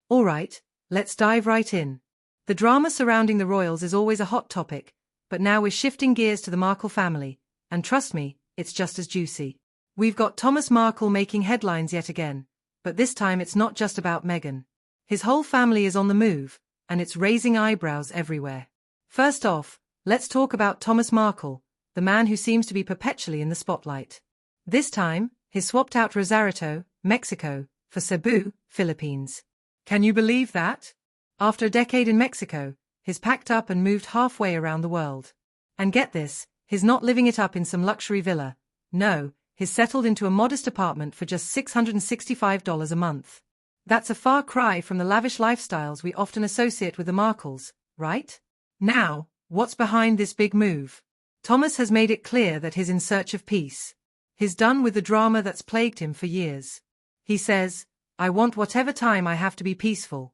Alright, let's dive right in. The drama surrounding the royals is always a hot topic, but now we're shifting gears to the Markle family, and trust me, it's just as juicy. We've got Thomas Markle making headlines yet again, but this time it's not just about Meghan. His whole family is on the move, and it's raising eyebrows everywhere. First off, let's talk about Thomas Markle, the man who seems to be perpetually in the spotlight. This time, he's swapped out Rosarito, Mexico, for Cebu, Philippines. Can you believe that? After a decade in Mexico, he's packed up and moved halfway around the world. And get this, he's not living it up in some luxury villa. No, he's settled into a modest apartment for just $665 a month. That's a far cry from the lavish lifestyles we often associate with the Markles, right? Now, what's behind this big move? Thomas has made it clear that he's in search of peace. He's done with the drama that's plagued him for years. He says, "I want whatever time I have to be peaceful."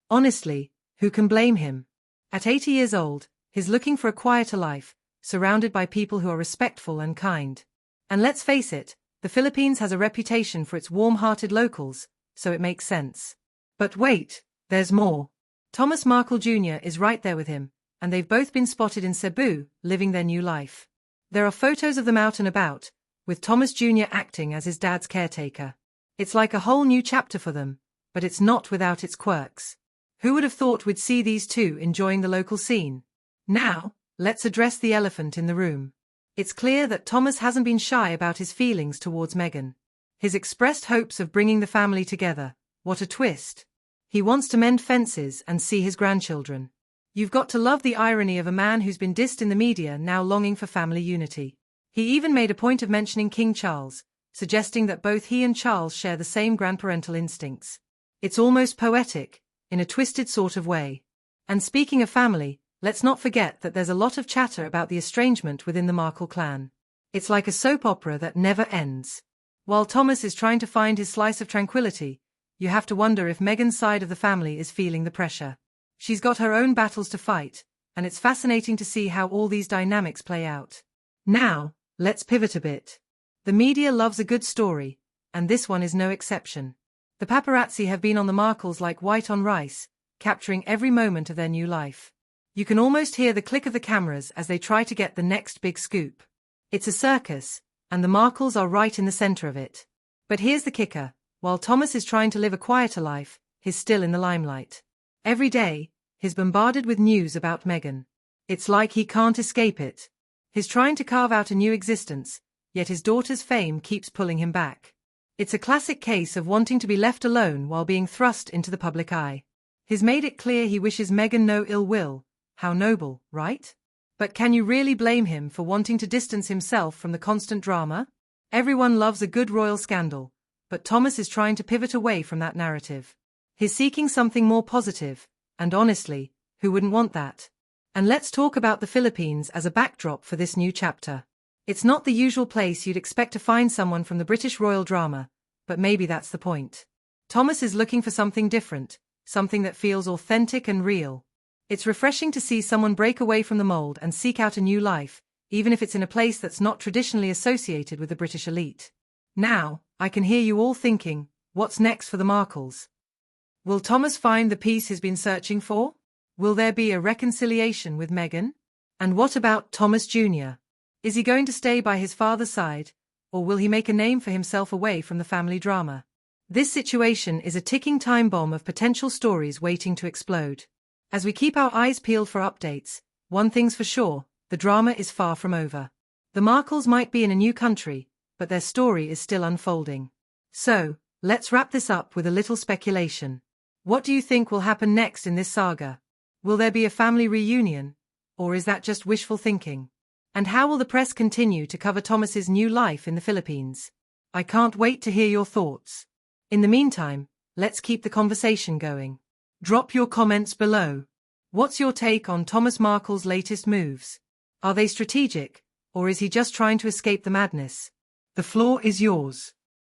Honestly, who can blame him? At 80 years old, he's looking for a quieter life, surrounded by people who are respectful and kind. And let's face it, the Philippines has a reputation for its warm-hearted locals, so it makes sense. But wait, there's more. Thomas Markle Jr. is right there with him, and they've both been spotted in Cebu, living their new life. There are photos of them out and about, with Thomas Jr. acting as his dad's caretaker. It's like a whole new chapter for them, but it's not without its quirks. Who would have thought we'd see these two enjoying the local scene? Now, let's address the elephant in the room. It's clear that Thomas hasn't been shy about his feelings towards Meghan. He's expressed hopes of bringing the family together. What a twist. He wants to mend fences and see his grandchildren. You've got to love the irony of a man who's been dissed in the media now longing for family unity. He even made a point of mentioning King Charles, suggesting that both he and Charles share the same grandparental instincts. It's almost poetic, in a twisted sort of way. And speaking of family, let's not forget that there's a lot of chatter about the estrangement within the Markle clan. It's like a soap opera that never ends. While Thomas is trying to find his slice of tranquility, you have to wonder if Meghan's side of the family is feeling the pressure. She's got her own battles to fight, and it's fascinating to see how all these dynamics play out. Now, let's pivot a bit. The media loves a good story, and this one is no exception. The paparazzi have been on the Markles like white on rice, capturing every moment of their new life. You can almost hear the click of the cameras as they try to get the next big scoop. It's a circus, and the Markles are right in the center of it. But here's the kicker. While Thomas is trying to live a quieter life, he's still in the limelight. Every day, he's bombarded with news about Meghan. It's like he can't escape it. He's trying to carve out a new existence, yet his daughter's fame keeps pulling him back. It's a classic case of wanting to be left alone while being thrust into the public eye. He's made it clear he wishes Meghan no ill will. How noble, right? But can you really blame him for wanting to distance himself from the constant drama? Everyone loves a good royal scandal, but Thomas is trying to pivot away from that narrative. He's seeking something more positive, and honestly, who wouldn't want that? And let's talk about the Philippines as a backdrop for this new chapter. It's not the usual place you'd expect to find someone from the British royal drama, but maybe that's the point. Thomas is looking for something different, something that feels authentic and real. It's refreshing to see someone break away from the mold and seek out a new life, even if it's in a place that's not traditionally associated with the British elite. Now, I can hear you all thinking, what's next for the Markles? Will Thomas find the peace he's been searching for? Will there be a reconciliation with Meghan? And what about Thomas Jr.? Is he going to stay by his father's side, or will he make a name for himself away from the family drama? This situation is a ticking time bomb of potential stories waiting to explode. As we keep our eyes peeled for updates, one thing's for sure, the drama is far from over. The Markles might be in a new country, but their story is still unfolding. So, let's wrap this up with a little speculation. What do you think will happen next in this saga? Will there be a family reunion, or is that just wishful thinking? And how will the press continue to cover Thomas's new life in the Philippines? I can't wait to hear your thoughts. In the meantime, let's keep the conversation going. Drop your comments below. What's your take on Thomas Markle's latest moves? Are they strategic, or is he just trying to escape the madness? The floor is yours.